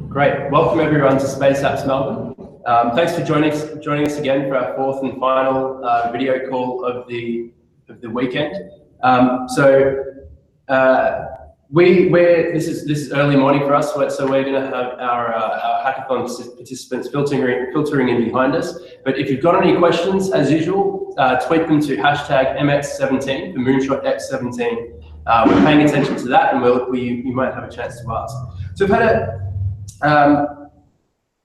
Great. Welcome everyone to Space Apps Melbourne. Thanks for joining us again for our fourth and final video call of the weekend. This is early morning for us, so we're going to have our hackathon participants filtering in behind us. But if you've got any questions, as usual, tweet them to #MX17 for MoonshotX17. We're paying attention to that, and you might have a chance to ask. So we've had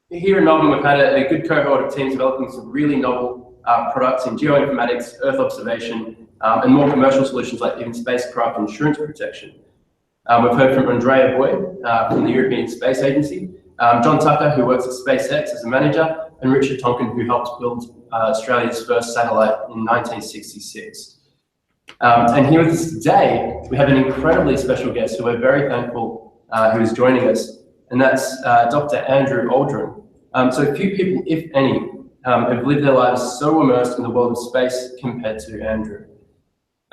here in Melbourne, we've had a good cohort of teams developing some really novel products in geoinformatics, Earth observation, and more commercial solutions like even spacecraft insurance protection. We've heard from Andrea Boyd from the European Space Agency, John Tucker, who works at SpaceX as a manager, and Richard Tonkin, who helped build Australia's first satellite in 1966. And here with us today, we have an incredibly special guest who we're very thankful who is joining us, and that's Dr. Andrew Aldrin. So few people, if any, have lived their lives so immersed in the world of space compared to Andrew.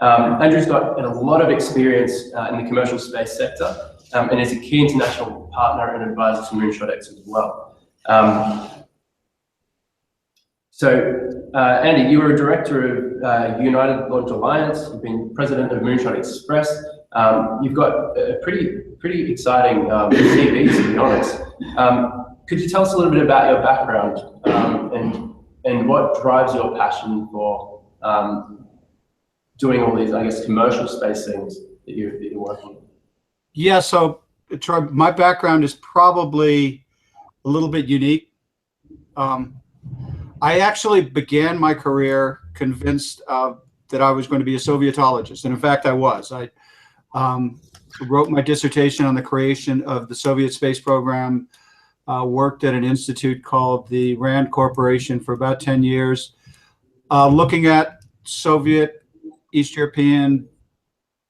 Andrew's got a lot of experience in the commercial space sector and is a key international partner and advisor to MoonshotX as well. Andy, you were a director of United Launch Alliance. You've been president of Moonshot Express. You've got a pretty exciting CV, to be honest. Could you tell us a little bit about your background and what drives your passion for doing all these, I guess, commercial space things that you're working on? Yeah, so Troy, my background is probably a little bit unique. I actually began my career convinced that I was going to be a Sovietologist, and in fact, I was. I wrote my dissertation on the creation of the Soviet space program, worked at an institute called the RAND Corporation for about 10 years, looking at Soviet, East European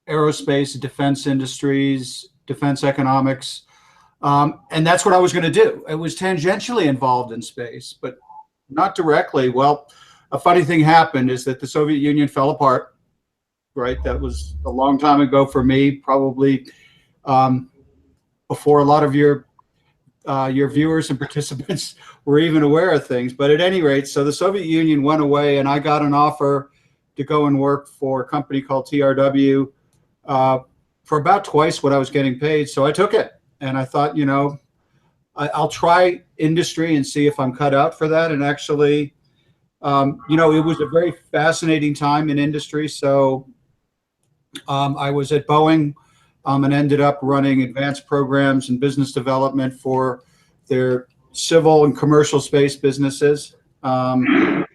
aerospace, defense industries, defense economics, and that's what I was going to do. It was tangentially involved in space, but not directly. Well, a funny thing happened is that the Soviet Union fell apart, right? That was a long time ago for me, probably before a lot of your viewers and participants were even aware of things. But at any rate, so the Soviet Union went away, and I got an offer to go and work for a company called TRW for about twice what I was getting paid. So I took it, and I thought, you know, I'll try industry and see if I'm cut out for that. And actually, you know, it was a very fascinating time in industry. So I was at Boeing and ended up running advanced programs and business development for their civil and commercial space businesses. And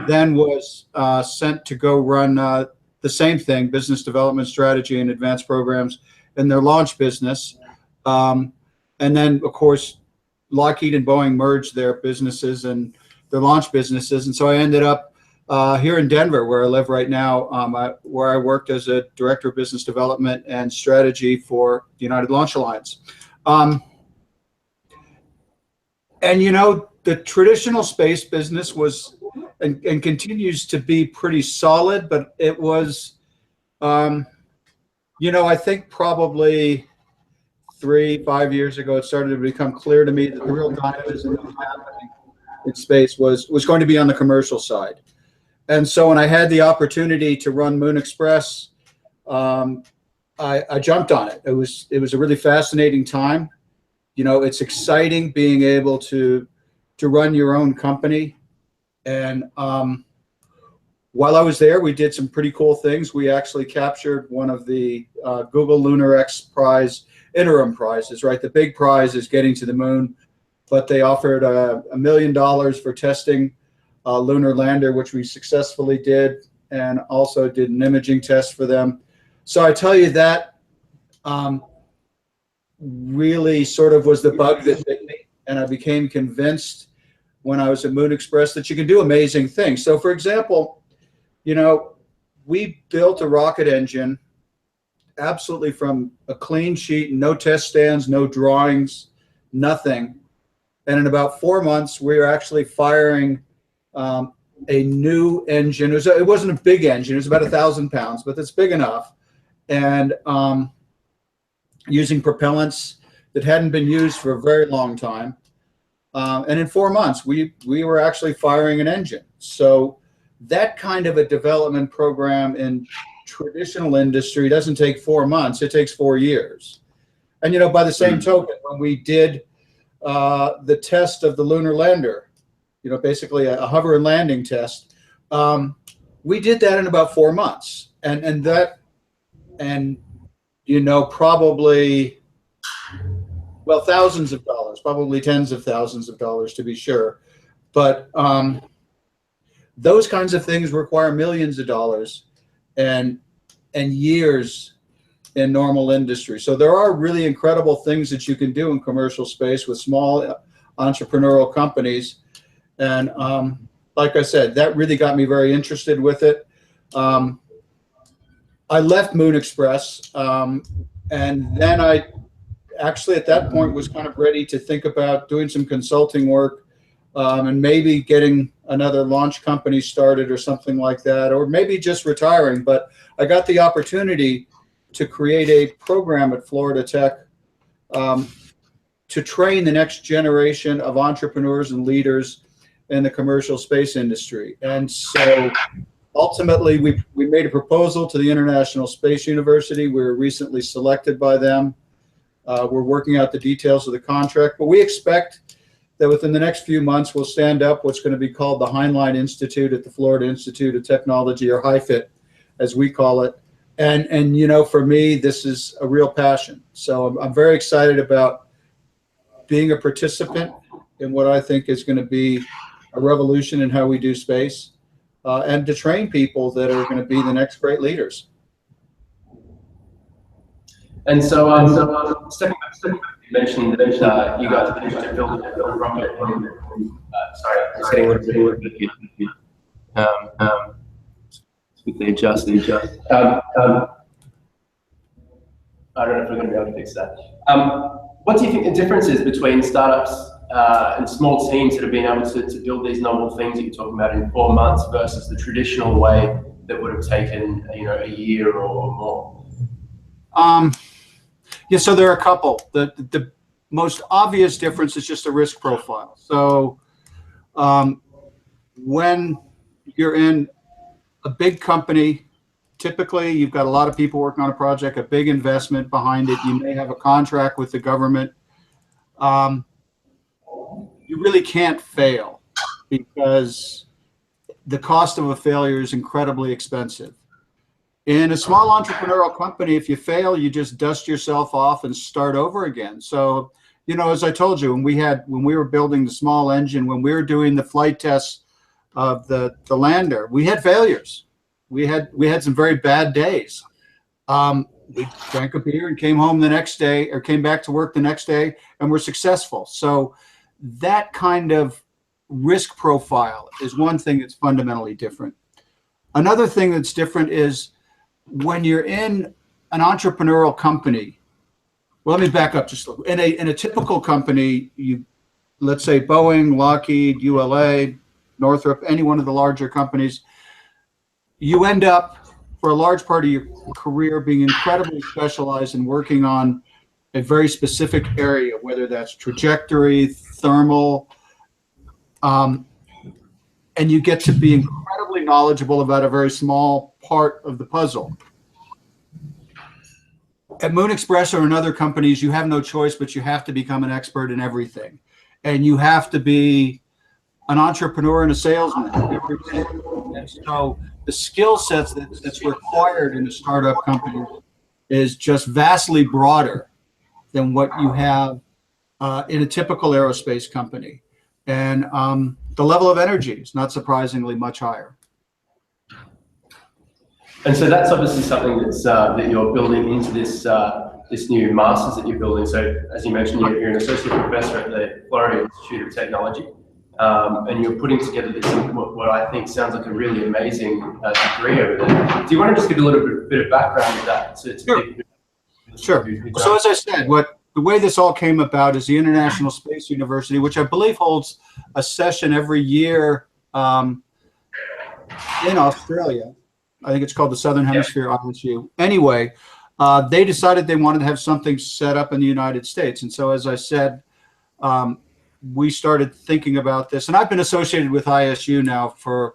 then was sent to go run the same thing, business development strategy and advanced programs in their launch business. And then, of course, Lockheed and Boeing merged their businesses and their launch businesses. And so I ended up here in Denver, where I live right now, where I worked as a director of business development and strategy for the United Launch Alliance. And, you know, the traditional space business was and continues to be pretty solid, but it was, you know, I think probably 3-5 years ago, it started to become clear to me that the real dynamism that was happening in space was going to be on the commercial side. And so when I had the opportunity to run Moon Express, I jumped on it. It was a really fascinating time. You know, it's exciting being able to run your own company. And while I was there, we did some pretty cool things. We actually captured one of the Google Lunar X Prize interim prizes, right? The big prize is getting to the moon, but they offered $1 million for testing a lunar lander, which we successfully did, and also did an imaging test for them. So I tell you, that really sort of was the bug that bit me, and I became convinced when I was at Moon Express that you can do amazing things. So for example, you know, we built a rocket engine absolutely from a clean sheet, no test stands, no drawings, nothing. And in about 4 months, we were actually firing a new engine. It wasn't a big engine. It was about 1,000 pounds, but it's big enough. And using propellants that hadn't been used for a very long time. And in 4 months, we were actually firing an engine. So that kind of a development program in traditional industry doesn't take 4 months, it takes 4 years. And, you know, by the same token, when we did the test of the lunar lander, you know, basically a hover and landing test, we did that in about 4 months. And you know, probably, well, thousands of dollars, probably tens of thousands of dollars to be sure. But those kinds of things require millions of dollars and years in normal industry. So there are really incredible things that you can do in commercial space with small entrepreneurial companies. And like I said, that really got me very interested with it. I left Moon Express, and then I actually at that point was kind of ready to think about doing some consulting work, and maybe getting another launch company started or something like that, or maybe just retiring. But I got the opportunity to create a program at Florida Tech to train the next generation of entrepreneurs and leaders in the commercial space industry. And so ultimately, we made a proposal to the International Space University. We were recently selected by them. We're working out the details of the contract, but we expect that within the next few months, we'll stand up what's going to be called the Heinlein Institute at the Florida Institute of Technology, or HIFIT, as we call it. And you know, for me, this is a real passion. So I'm very excited about being a participant in what I think is going to be a revolution in how we do space. And to train people that are going to be the next great leaders. And so, stepping back, you mentioned that you guys finished to build a rocket. Sorry, just getting a little bit here. Quickly adjust. I don't know if we're going to be able to fix that. What do you think the difference is between startups and small teams that have been able to build these novel things that you're talking about in 4 months versus the traditional way that would have taken, you know, a year or more? Yeah, so there are a couple. The most obvious difference is just the risk profile. So when you're in a big company, typically you've got a lot of people working on a project, a big investment behind it. You may have a contract with the government. You really can't fail because the cost of a failure is incredibly expensive. In a small entrepreneurial company, if you fail, you just dust yourself off and start over again. So, you know, as I told you, when we were building the small engine, when we were doing the flight tests of the lander, we had failures. We had some very bad days. We drank a beer and came home the next day, or came back to work the next day, and were successful. So that kind of risk profile is one thing that's fundamentally different. Another thing that's different is when you're in an entrepreneurial company. Well, let me back up just a little. In a typical company, let's say Boeing, Lockheed, ULA, Northrop, any one of the larger companies, you end up for a large part of your career being incredibly specialized and working on a very specific area, whether that's trajectory, thermal, and you get to be incredibly knowledgeable about a very small part of the puzzle. At Moon Express or in other companies, you have no choice, but you have to become an expert in everything. And you have to be an entrepreneur and a salesman. And so the skill sets that's required in a startup company is just vastly broader than what you have in a typical aerospace company. And the level of energy is not surprisingly much higher. And so that's obviously something that's that you're building into this this new masters that you're building. So as you mentioned, you're an associate professor at the Florida Institute of Technology, and you're putting together this what I think sounds like a really amazing degree over there. Do you want to just give a little bit of background to that? Sure. So as I said, the way this all came about is the International Space University, which I believe holds a session every year in Australia. I think it's called the Southern Hemisphere ISU. Anyway, they decided they wanted to have something set up in the United States. And so, as I said, we started thinking about this. And I've been associated with ISU now for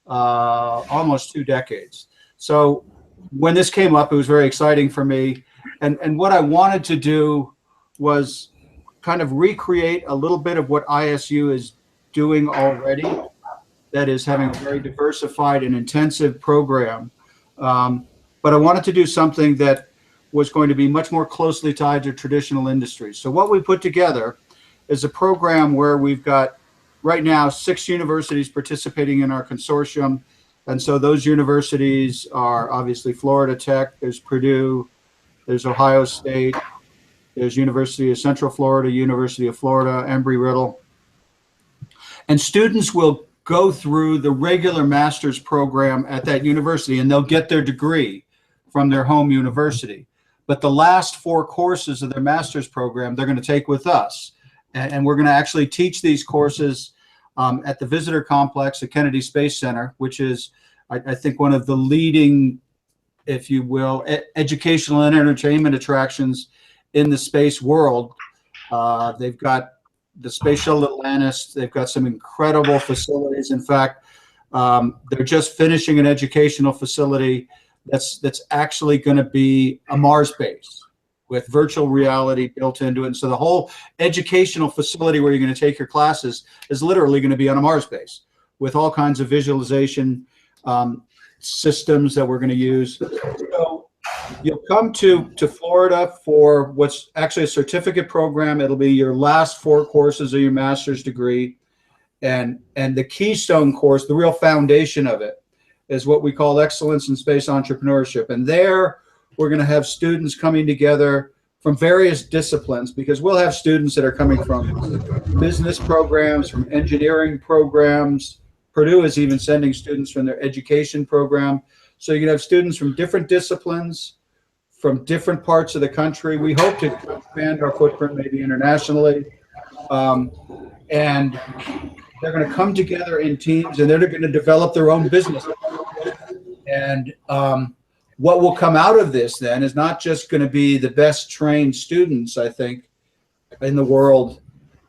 almost 2 decades. So when this came up, it was very exciting for me. And what I wanted to do was kind of recreate a little bit of what ISU is doing already, that is having a very diversified and intensive program. But I wanted to do something that was going to be much more closely tied to traditional industries. So what we put together is a program where we've got right now 6 universities participating in our consortium. And so those universities are obviously Florida Tech, there's Purdue, there's Ohio State, there's University of Central Florida, University of Florida, Embry-Riddle. And students will go through the regular master's program at that university, and they'll get their degree from their home university. But the last 4 courses of their master's program, they're going to take with us. And we're going to actually teach these courses at the Visitor Complex at Kennedy Space Center, which is, I think, one of the leading, if you will, educational and entertainment attractions in the space world. They've got the Space Shuttle Atlantis. They've got some incredible facilities. In fact, they're just finishing an educational facility that's actually going to be a Mars base with virtual reality built into it. And so the whole educational facility where you're going to take your classes is literally going to be on a Mars base with all kinds of visualization systems that we're going to use. So you'll come to Florida for what's actually a certificate program. It'll be your last 4 courses of your master's degree. And the keystone course, the real foundation of it, is what we call Excellence in Space Entrepreneurship. And there we're going to have students coming together from various disciplines, because we'll have students that are coming from business programs, from engineering programs. Purdue is even sending students from their education program. So you can have students from different disciplines, from different parts of the country. We hope to expand our footprint maybe internationally. And they're going to come together in teams, and they're going to develop their own business. And what will come out of this then is not just going to be the best trained students, I think, in the world,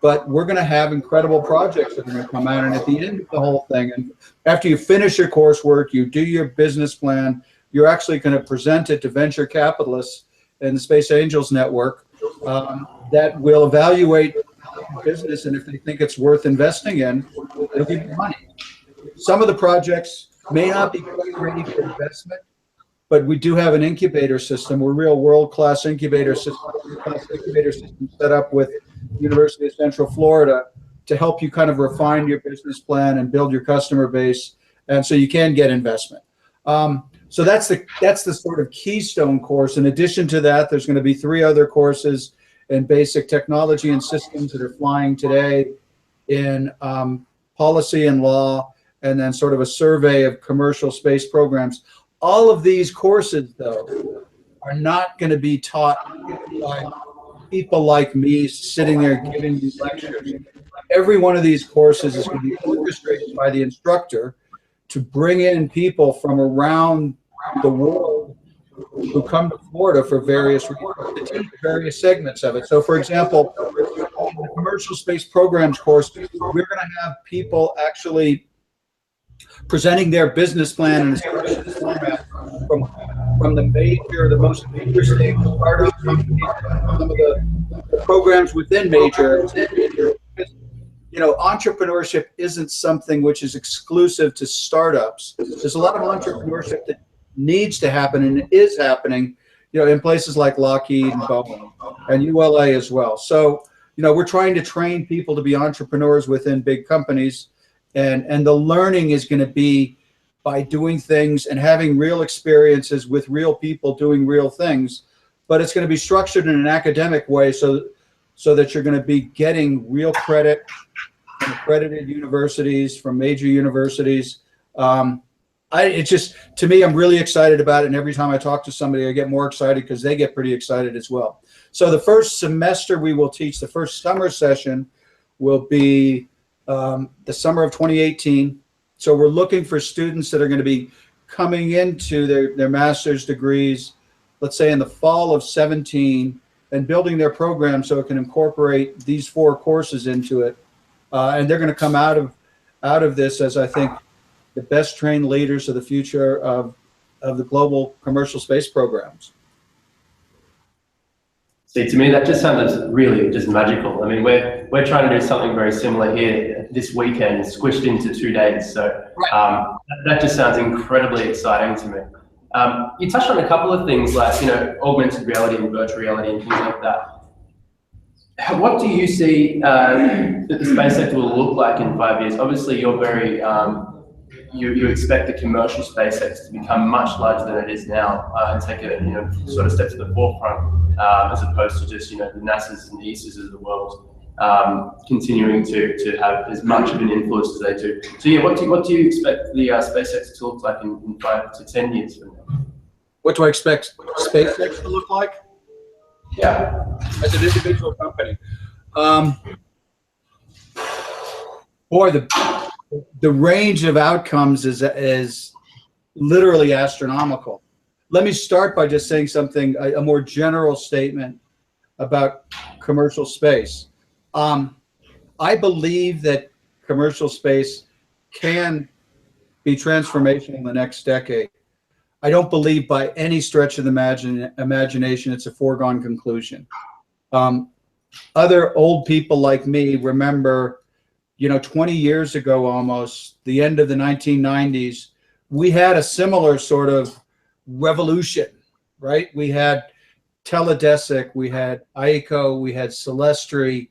but we're going to have incredible projects that are going to come out. And at the end of the whole thing, and after you finish your coursework, you do your business plan, you're actually going to present it to venture capitalists and the Space Angels Network that will evaluate business, and if they think it's worth investing in, they'll give you money. Some of the projects may not be quite ready for investment, but we do have an incubator system. We're a real world-class incubator system set up with University of Central Florida to help you kind of refine your business plan and build your customer base, and so you can get investment. So that's the sort of keystone course. In addition to that, there's going to be 3 other courses in basic technology and systems that are flying today, in policy and law, and then sort of a survey of commercial space programs. All of these courses, though, are not going to be taught by people like me sitting there giving these lectures. Every one of these courses is going to be orchestrated by the instructor to bring in people from around the world who come to Florida for various reasons, to teach various segments of it. So, for example, in the commercial space programs course, we're going to have people actually presenting their business plan in a structured format from the most interesting startup companies, some of the programs within major. You know, entrepreneurship isn't something which is exclusive to startups. There's a lot of entrepreneurship that needs to happen and is happening, you know, in places like Lockheed and Boeing and ULA as well. So, you know, we're trying to train people to be entrepreneurs within big companies, and the learning is going to be by doing things and having real experiences with real people doing real things, but it's going to be structured in an academic way so that you're going to be getting real credit from accredited universities, from major universities. It's just, to me, I'm really excited about it. And every time I talk to somebody, I get more excited because they get pretty excited as well. So the first semester we will teach, the first summer session will be the summer of 2018. So we're looking for students that are going to be coming into their master's degrees let's say in the fall of 17, and building their program so it can incorporate these 4 courses into it. And they're going to come out of this as, I think, the best trained leaders of the future of the global commercial space programs. See, to me, that just sounds really just magical. I mean, we're trying to do something very similar here this weekend, squished into 2 days. So that just sounds incredibly exciting to me. You touched on a couple of things like, augmented reality and virtual reality and things like that. What do you see that the space sector will look like in 5 years? Obviously, you're very, you expect the commercial space sector to become much larger than it is now and take a sort of step to the forefront as opposed to just the NASA's and the ESA's of the world continuing to have as much of an influence as they do. So yeah, what do you expect the space sector to look like in 5 to 10 years from now? What do I expect SpaceX to look like? Yeah, as an individual company. Boy, the range of outcomes is literally astronomical. Let me start by just saying something, a more general statement about commercial space. I believe that commercial space can be transformational in the next decade. I don't believe by any stretch of the imagination it's a foregone conclusion. Other old people like me remember, 20 years ago almost, the end of the 1990s, we had a similar sort of revolution, right? We had Teledesic, we had ICO, we had Celestri,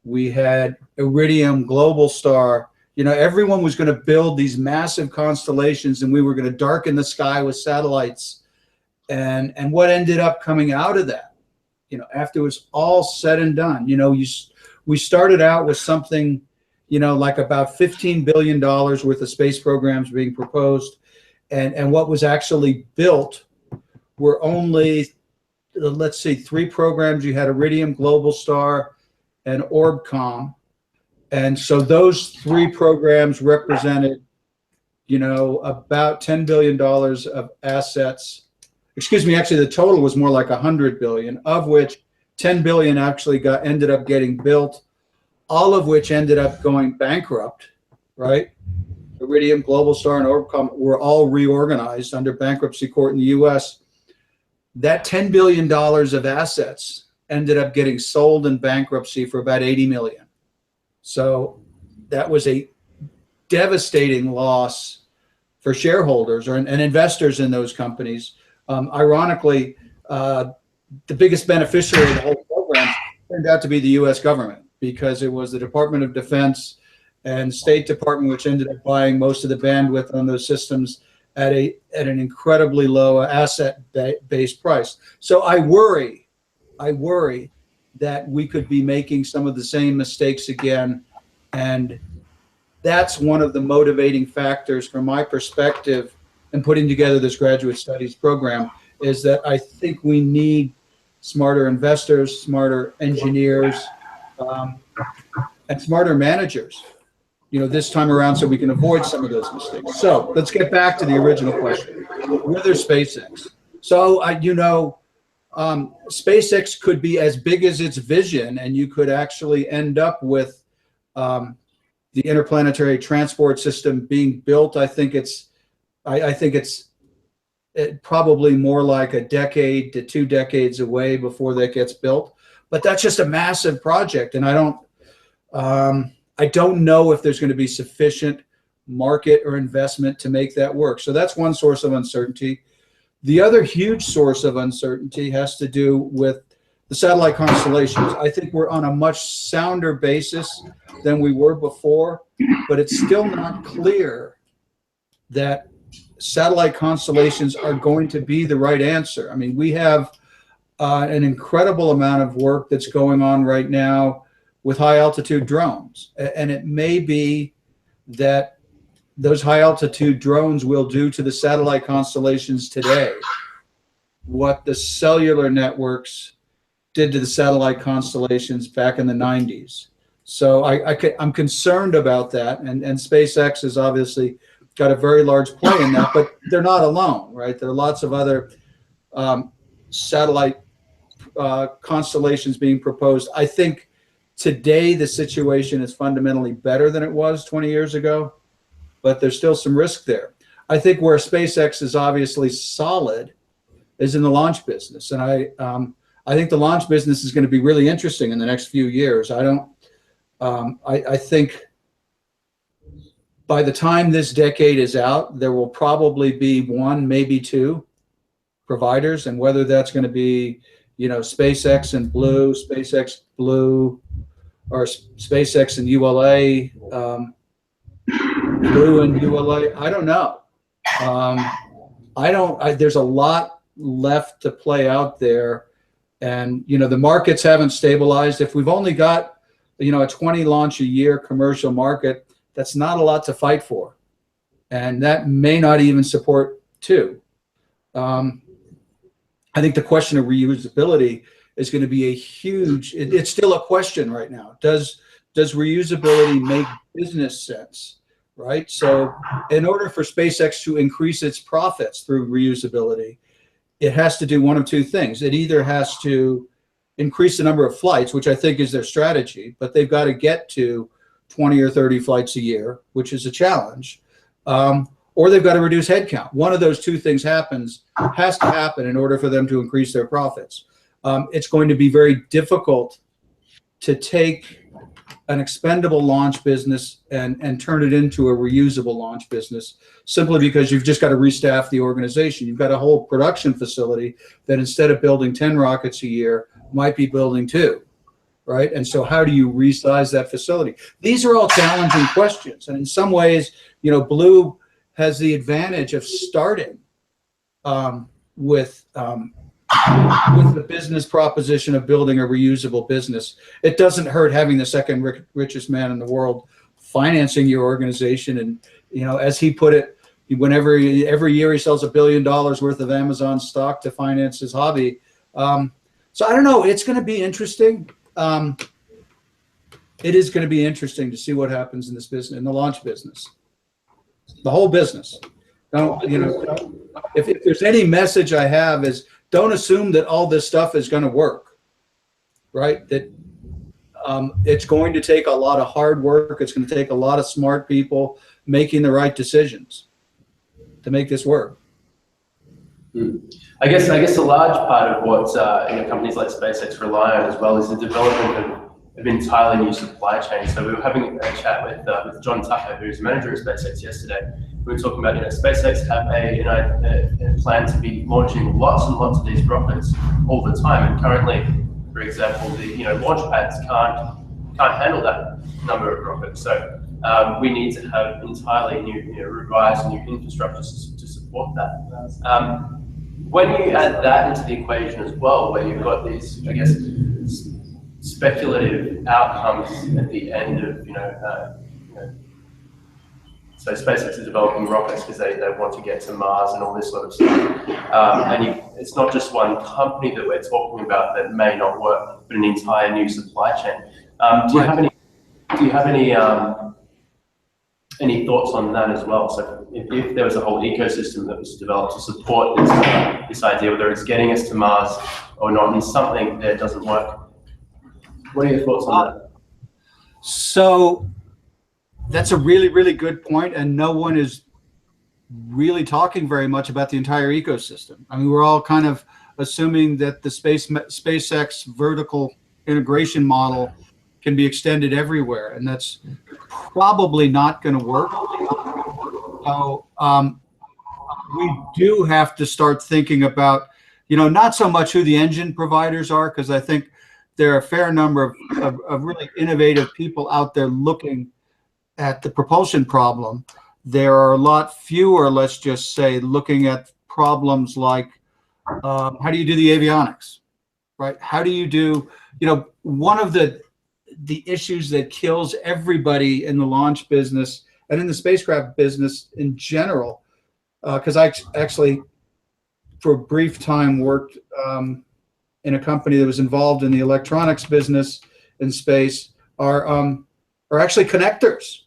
we had Iridium, Globalstar. Everyone was going to build these massive constellations, and we were going to darken the sky with satellites. And what ended up coming out of that, after it was all said and done, we started out with something, like about $15 billion worth of space programs being proposed. And what was actually built were only, let's see, 3 programs. You had Iridium, Globalstar, and Orbcomm. And so those 3 programs represented, about $10 billion of assets. Excuse me, actually the total was more like $100 billion, of which 10 billion actually ended up getting built, all of which ended up going bankrupt, right? Iridium, Globalstar, and Orbcomm were all reorganized under bankruptcy court in the US. That $10 billion of assets ended up getting sold in bankruptcy for about 80 million. So that was a devastating loss for shareholders and investors in those companies. Ironically, the biggest beneficiary of the whole program turned out to be the US government, because it was the Department of Defense and State Department which ended up buying most of the bandwidth on those systems at an incredibly low asset-based price. So I worry that we could be making some of the same mistakes again. And that's one of the motivating factors from my perspective in putting together this graduate studies program, is that I think we need smarter investors, smarter engineers, and smarter managers, this time around, so we can avoid some of those mistakes. So let's get back to the original question. Whether SpaceX. So, SpaceX could be as big as its vision, and you could actually end up with the interplanetary transport system being built. I think it's probably more like a decade to 2 decades away before that gets built. But that's just a massive project, and I don't know if there's going to be sufficient market or investment to make that work. So that's one source of uncertainty. The other huge source of uncertainty has to do with the satellite constellations. I think we're on a much sounder basis than we were before, but it's still not clear that satellite constellations are going to be the right answer. I mean, we have an incredible amount of work that's going on right now with high altitude drones. And it may be that those high altitude drones will do to the satellite constellations today what the cellular networks did to the satellite constellations back in the 90s. So I'm concerned about that. And SpaceX has obviously got a very large play in that, but they're not alone, right? There are lots of other satellite constellations being proposed. I think today the situation is fundamentally better than it was 20 years ago, but there's still some risk there. I think where SpaceX is obviously solid is in the launch business, and I think the launch business is going to be really interesting in the next few years. I think by the time this decade is out, there will probably be one, maybe two providers, and whether that's going to be, SpaceX and Blue, or SpaceX and ULA, Blue and ULA, I don't know. There's a lot left to play out there, and the markets haven't stabilized. If we've only got a 20 launch a year commercial market, that's not a lot to fight for, and that may not even support two. I think the question of reusability is going to be a huge, it's still a question right now. Does reusability make business sense, right? So in order for SpaceX to increase its profits through reusability, it has to do one of two things. It either has to increase the number of flights, which I think is their strategy, but they've got to get to 20 or 30 flights a year, which is a challenge, or they've got to reduce headcount. One of those two things has to happen in order for them to increase their profits. It's going to be very difficult to take an expendable launch business and turn it into a reusable launch business, simply because you've just got to restaff the organization. You've got a whole production facility that instead of building 10 rockets a year, might be building 2, right? And so how do you resize that facility? These are all challenging questions. And in some ways, Blue has the advantage of starting with the business proposition of building a reusable business. It doesn't hurt having the second richest man in the world financing your organization. And, as he put it, every year he sells $1 billion worth of Amazon stock to finance his hobby. So I don't know. It's going to be interesting. It is going to be interesting to see what happens in this business, in the launch business, the whole business. If there's any message I have is, don't assume that all this stuff is going to work, right? That it's going to take a lot of hard work. It's going to take a lot of smart people making the right decisions to make this work. I guess a large part of what companies like SpaceX rely on as well is the development of entirely new supply chains. So we were having a chat with John Tucker, who's manager of SpaceX, yesterday. We were talking about SpaceX have a plan to be launching lots and lots of these rockets all the time, and currently, for example, the launch pads can't handle that number of rockets. So we need to have entirely new, revised new infrastructure to support that. When you add that into the equation as well, where you've got these, I guess, speculative outcomes at the end of, so SpaceX is developing rockets because they want to get to Mars and all this sort of stuff. It's not just one company that we're talking about that may not work, but an entire new supply chain. Do you have any thoughts on that as well? So if there was a whole ecosystem that was developed to support this idea, whether it's getting us to Mars or not, and something that doesn't work, what are your thoughts on that? So that's a really, really good point, and no one is really talking very much about the entire ecosystem. I mean, we're all kind of assuming that the SpaceX vertical integration model can be extended everywhere, and that's probably not going to work. So we do have to start thinking about, not so much who the engine providers are, because I think there are a fair number of really innovative people out there looking at the propulsion problem. There are a lot fewer, let's just say, looking at problems like how do you do the avionics, right? How do you do, one of the issues that kills everybody in the launch business and in the spacecraft business in general, because I actually, for a brief time, worked in a company that was involved in the electronics business in space, are actually connectors.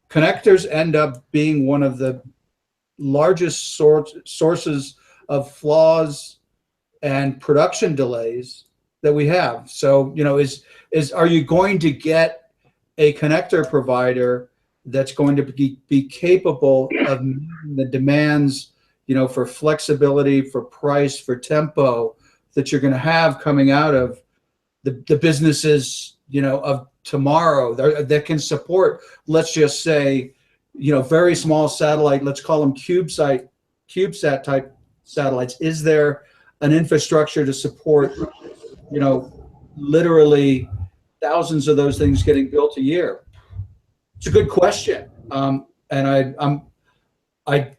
Connectors end up being one of the largest sources of flaws and production delays that we have. So, are you going to get a connector provider that's going to be capable of meeting the demands, for flexibility, for price, for tempo that you're going to have coming out of the businesses, of tomorrow that can support, let's just say, very small satellite, let's call them CubeSat type satellites. Is there an infrastructure to support, literally thousands of those things getting built a year? It's a good question. And I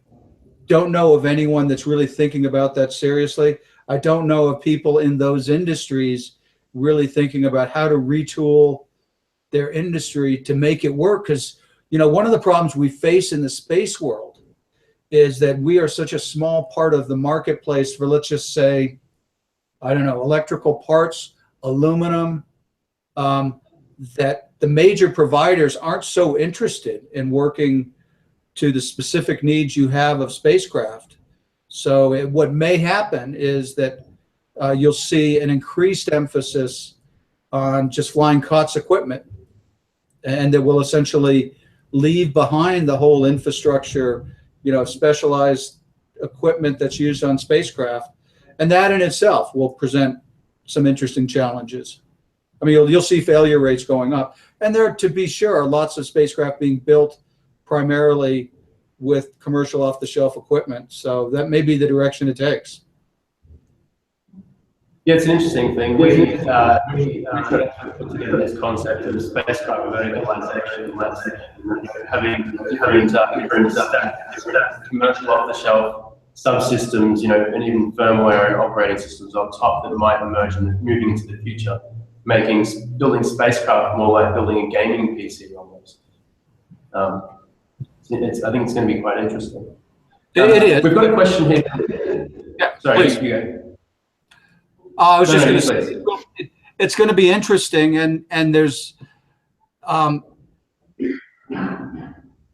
don't know of anyone that's really thinking about that seriously. I don't know of people in those industries really thinking about how to retool their industry to make it work. Because, one of the problems we face in the space world is that we are such a small part of the marketplace for, let's just say, I don't know, electrical parts, aluminum, that the major providers aren't so interested in working to the specific needs you have of spacecraft. So what may happen is that you'll see an increased emphasis on just flying COTS equipment, and that will essentially leave behind the whole infrastructure, specialized equipment that's used on spacecraft. And that in itself will present some interesting challenges. I mean, you'll see failure rates going up. And there, to be sure, are lots of spacecraft being built primarily with commercial off-the-shelf equipment. So that may be the direction it takes. Yeah, it's an interesting thing. We put together this concept of spacecraft verticalization, having different commercial off-the-shelf subsystems, and even firmware and operating systems on top that might emerge and moving into the future, making building spacecraft more like building a gaming PC almost. I think it's going to be quite interesting. It is. We've got a question here. Yeah, sorry, please. you go. I was just going to say, it's going to be interesting, and there's a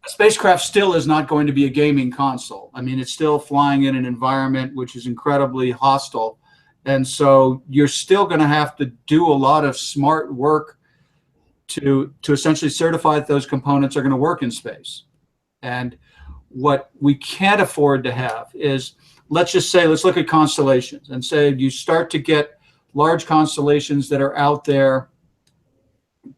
spacecraft still is not going to be a gaming console. I mean, it's still flying in an environment which is incredibly hostile, and so you're still going to have to do a lot of smart work to essentially certify that those components are going to work in space. And what we can't afford to have is, let's just say, let's look at constellations and say you start to get large constellations that are out there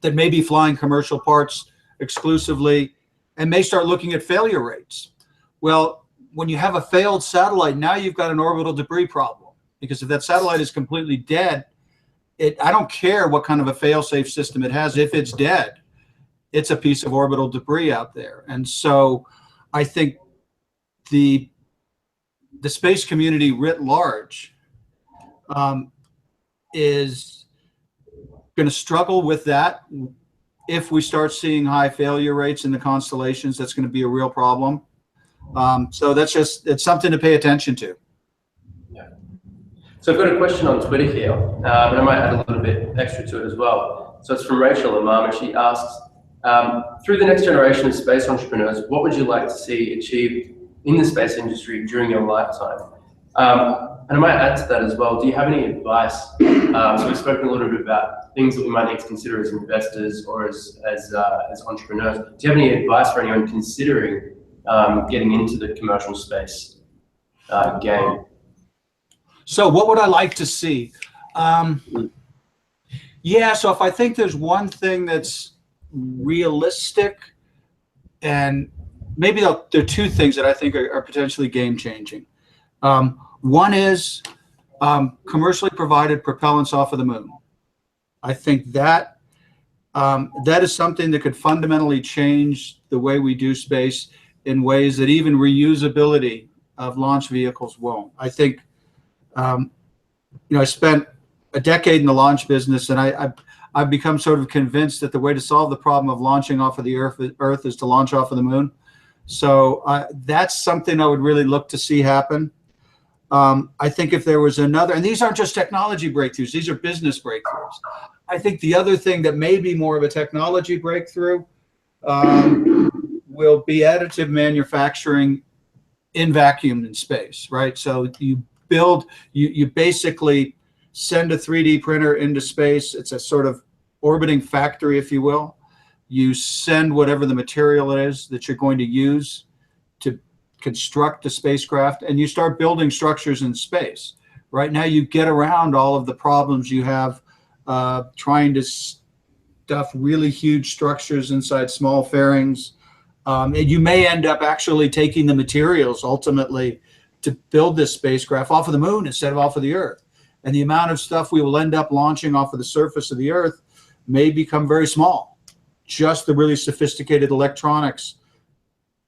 that may be flying commercial parts exclusively and may start looking at failure rates. Well, when you have a failed satellite, now you've got an orbital debris problem, because if that satellite is completely dead, I don't care what kind of a fail-safe system it has. If it's dead, it's a piece of orbital debris out there. And so I think the space community writ large is going to struggle with that. If we start seeing high failure rates in the constellations, that's going to be a real problem. So it's something to pay attention to. Yeah. So I've got a question on Twitter here, and I might add a little bit extra to it as well. So it's from Rachel Imam, and she asks, through the next generation of space entrepreneurs, what would you like to see achieved in the space industry during your lifetime? And I might add to that as well, do you have any advice? So we've spoken a little bit about things that we might need to consider as investors or as entrepreneurs. Do you have any advice for anyone considering getting into the commercial space game? So what would I like to see? Yeah, so if I think there's one thing that's realistic, and maybe there are two things that I think are potentially game-changing. One is commercially provided propellants off of the moon. I think that that is something that could fundamentally change the way we do space in ways that even reusability of launch vehicles won't. I think, I spent a decade in the launch business, and I've become sort of convinced that the way to solve the problem of launching off of the Earth is to launch off of the moon. So that's something I would really look to see happen. I think if there was another, and these aren't just technology breakthroughs, these are business breakthroughs. I think the other thing that may be more of a technology breakthrough will be additive manufacturing in vacuum in space, right? So you build, you basically send a 3D printer into space. It's a sort of orbiting factory, if you will. You send whatever the material is that you're going to use to construct the spacecraft, and you start building structures in space. Right now, you get around all of the problems you have trying to stuff really huge structures inside small fairings. And you may end up actually taking the materials ultimately to build this spacecraft off of the moon instead of off of the Earth. And the amount of stuff we will end up launching off of the surface of the Earth may become very small. Just the really sophisticated electronics.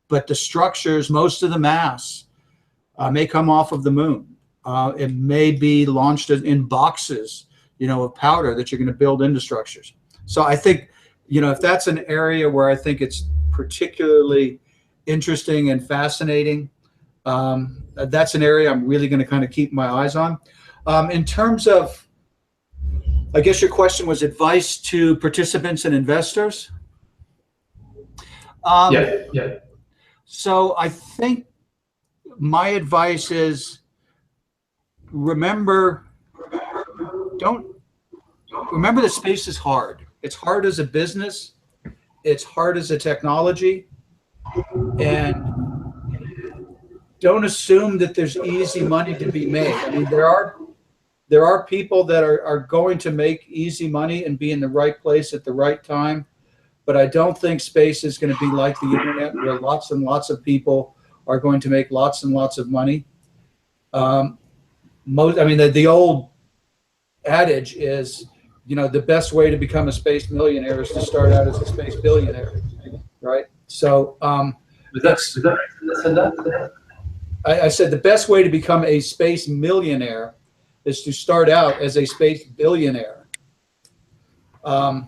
But the structures, most of the mass, may come off of the moon. It may be launched in boxes, of powder that you're going to build into structures. So I think, if that's an area where I think it's particularly interesting and fascinating, that's an area I'm really going to kind of keep my eyes on. In terms of, I guess your question was advice to participants and investors. Yeah. So I think my advice is remember that space is hard. It's hard as a business. It's hard as a technology. And don't assume that there's easy money to be made. I mean, there are people that are going to make easy money and be in the right place at the right time. But I don't think space is going to be like the internet, where lots and lots of people are going to make lots and lots of money. The old adage is, the best way to become a space millionaire is to start out as a space billionaire, right? So I said the best way to become a space millionaire is to start out as a space billionaire. The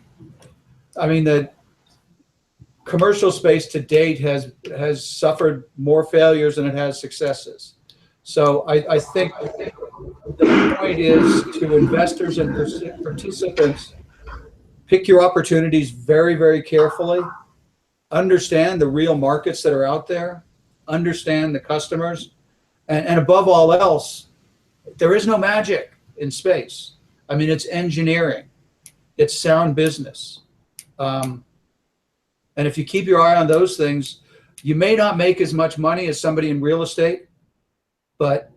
commercial space to date has suffered more failures than it has successes. So I think the point is to investors and participants, pick your opportunities very, very carefully, understand the real markets that are out there, understand the customers, and above all else, there is no magic in space. It's engineering, it's sound business. And if you keep your eye on those things, you may not make as much money as somebody in real estate, but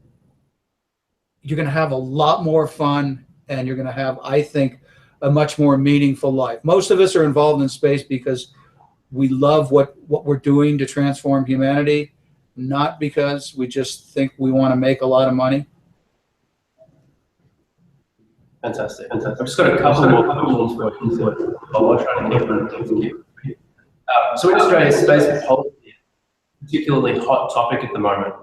you're going to have a lot more fun, and you're going to have, I think, a much more meaningful life. Most of us are involved in space because we love what we're doing to transform humanity, not because we just think we want to make a lot of money. Fantastic. I've just got a couple more questions. I'll try to keep them. So in Australia, space policy is a particularly hot topic at the moment.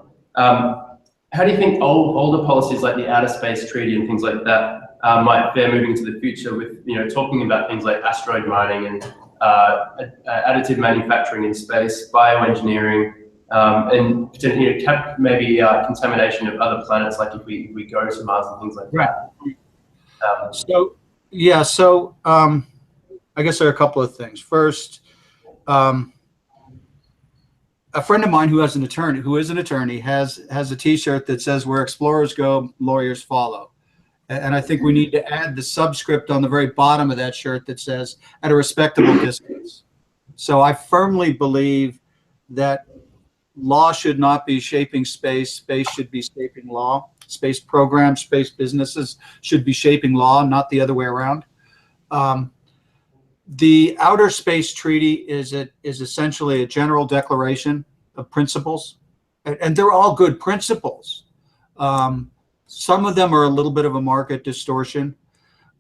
How do you think older policies like the Outer Space Treaty and things like that might fare moving into the future with, talking about things like asteroid mining and additive manufacturing in space, bioengineering, and potentially, maybe contamination of other planets, like if we go to Mars and things like that. So I guess there are a couple of things. First, a friend of mine who is an attorney has a T-shirt that says, "Where explorers go, lawyers follow." And I think we need to add the subscript on the very bottom of that shirt that says, "At a respectable distance." So I firmly believe that law should not be shaping space. Space should be shaping law. Space programs, space businesses should be shaping law, not the other way around. The Outer Space Treaty is essentially a general declaration of principles, and they're all good principles. Some of them are a little bit of a market distortion,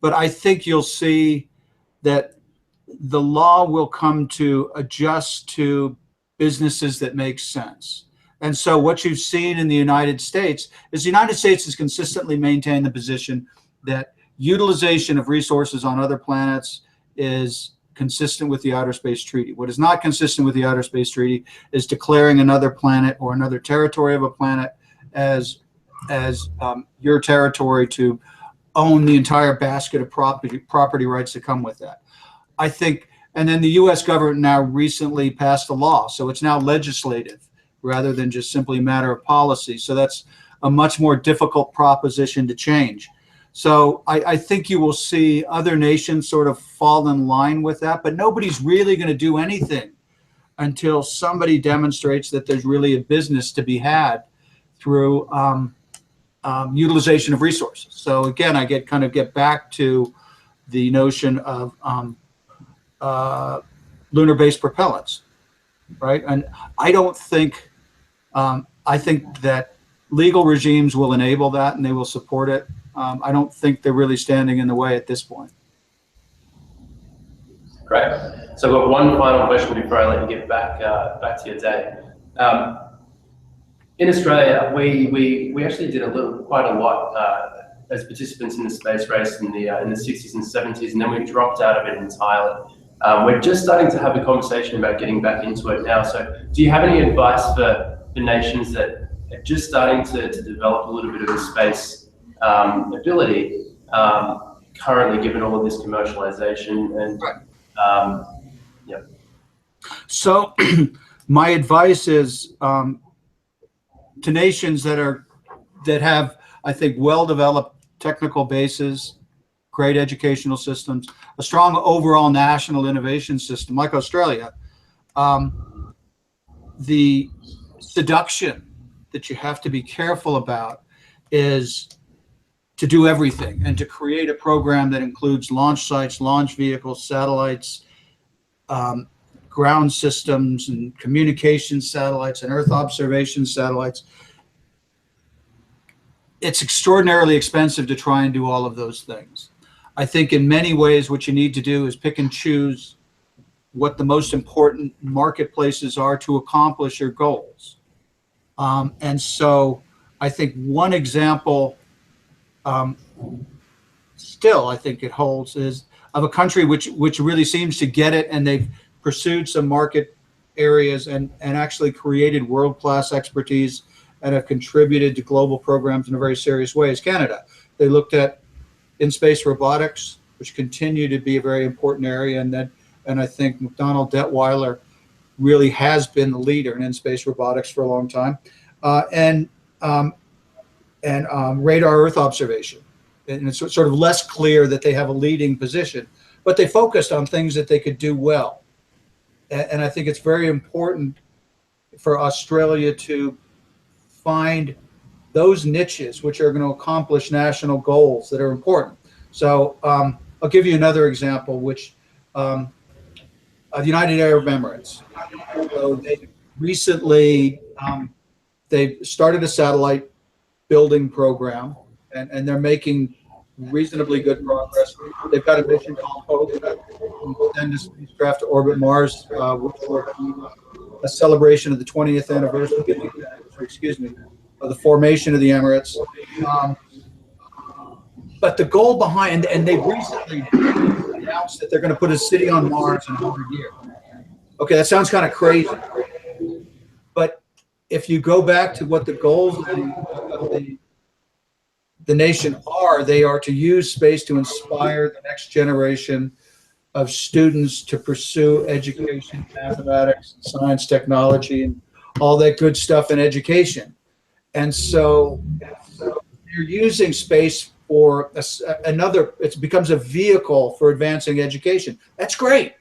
but I think you'll see that the law will come to adjust to businesses that make sense. And so what you've seen in the United States is the United States has consistently maintained the position that utilization of resources on other planets is consistent with the Outer Space Treaty. What is not consistent with the Outer Space Treaty is declaring another planet or another territory of a planet as your territory to own the entire basket of property rights that come with that. I think, and then the U.S. government now recently passed a law, so it's now legislative rather than just simply a matter of policy. So that's, a much more difficult proposition to change. So I think you will see other nations sort of fall in line with that, but nobody's really going to do anything until somebody demonstrates that there's really a business to be had through utilization of resources. So again, I get back to the notion of lunar-based propellants, right? And I don't think, I think that legal regimes will enable that and they will support it. I don't think they're really standing in the way at this point. Great. So I've got one final question before I let you get back to your day. In Australia, we actually did quite a lot as participants in the space race in the 60s and 70s, and then we dropped out of it entirely. We're just starting to have a conversation about getting back into it now. So do you have any advice for nations that are just starting to develop a little bit of a space ability currently, given all of this commercialization and yeah? So my advice is to nations that have, I think, well-developed technical bases, great educational systems, a strong overall national innovation system like Australia. The seduction that you have to be careful about is to do everything and to create a program that includes launch sites, launch vehicles, satellites, ground systems and communication satellites and Earth observation satellites. It's extraordinarily expensive to try and do all of those things. I think in many ways what you need to do is pick and choose what the most important marketplaces are to accomplish your goals. And so I think one example still I think it holds is of a country which really seems to get it, and they've pursued some market areas and actually created world-class expertise and have contributed to global programs in a very serious way, is Canada. They looked at in-space robotics, which continue to be a very important area, and I think McDonald Detweiler really has been the leader in in-space robotics for a long time, and radar Earth observation. And it's sort of less clear that they have a leading position, but they focused on things that they could do well. And I think it's very important for Australia to find those niches which are going to accomplish national goals that are important. So I'll give you another example, which the United Arab Emirates. So they recently they started a satellite building program, and they're making reasonably good progress. They've got a mission called Hope, send a spacecraft to orbit Mars, which will be a celebration of the 20th anniversary, of the formation of the Emirates. But the goal behind, and they've recently announced that they're going to put a city on Mars in 100 years. Okay, that sounds kind of crazy. But if you go back to what the goals of the nation are, they are to use space to inspire the next generation of students to pursue education, mathematics, science, technology, and all that good stuff in education. And so you're using space for it becomes a vehicle for advancing education. That's great.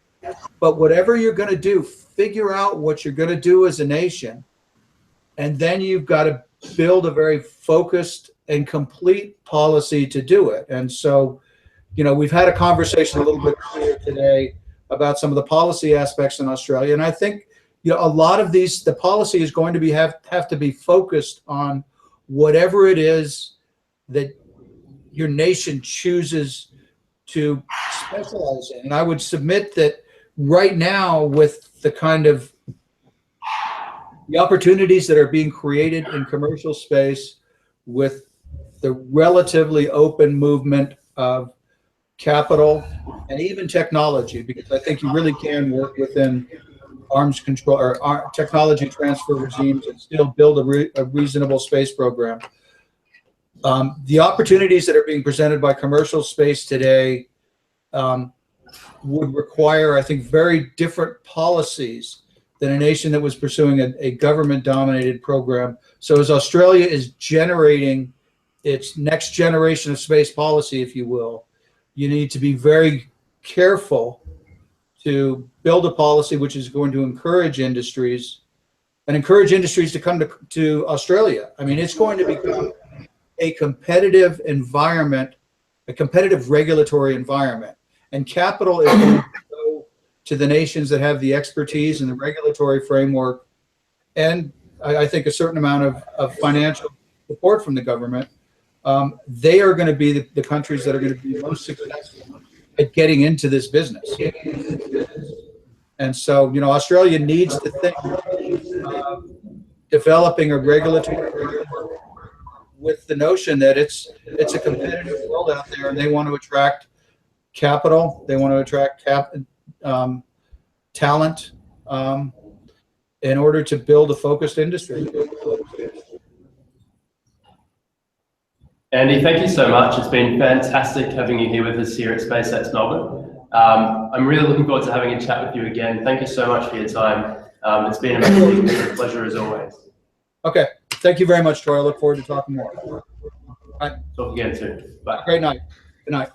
But whatever you're going to do, figure out what you're going to do as a nation. And then you've got to build a very focused and complete policy to do it. And so, you know, we've had a conversation a little bit earlier today about some of the policy aspects in Australia. And I think, you know, a lot of these, the policy is going to have to be focused on whatever it is that your nation chooses to specialize in. And I would submit that right now, with the kind of the opportunities that are being created in commercial space, with the relatively open movement of capital and even technology, because I think you really can work within arms control or technology transfer regimes and still build a reasonable space program. The opportunities that are being presented by commercial space today would require, I think, very different policies than a nation that was pursuing a government-dominated program. So as Australia is generating its next generation of space policy, if you will, you need to be very careful to build a policy which is going to encourage industries to come to Australia. I mean, it's going to become a competitive environment, a competitive regulatory environment. And capital is going to go to the nations that have the expertise and the regulatory framework, and I think a certain amount of financial support from the government. They are going to be the countries that are going to be most successful at getting into this business. And so, you know, Australia needs to think developing a regulatory framework with the notion that it's a competitive world out there, and they want to attract capital, they want to attract talent in order to build a focused industry. Andy, thank you so much. It's been fantastic having you here with us here at SpaceX Melbourne. I'm really looking forward to having a chat with you again. Thank you so much for your time. It's been a pleasure as always. Okay. Thank you very much, Troy. I look forward to talking more. All right. Talk again soon. Bye. Great night. Good night.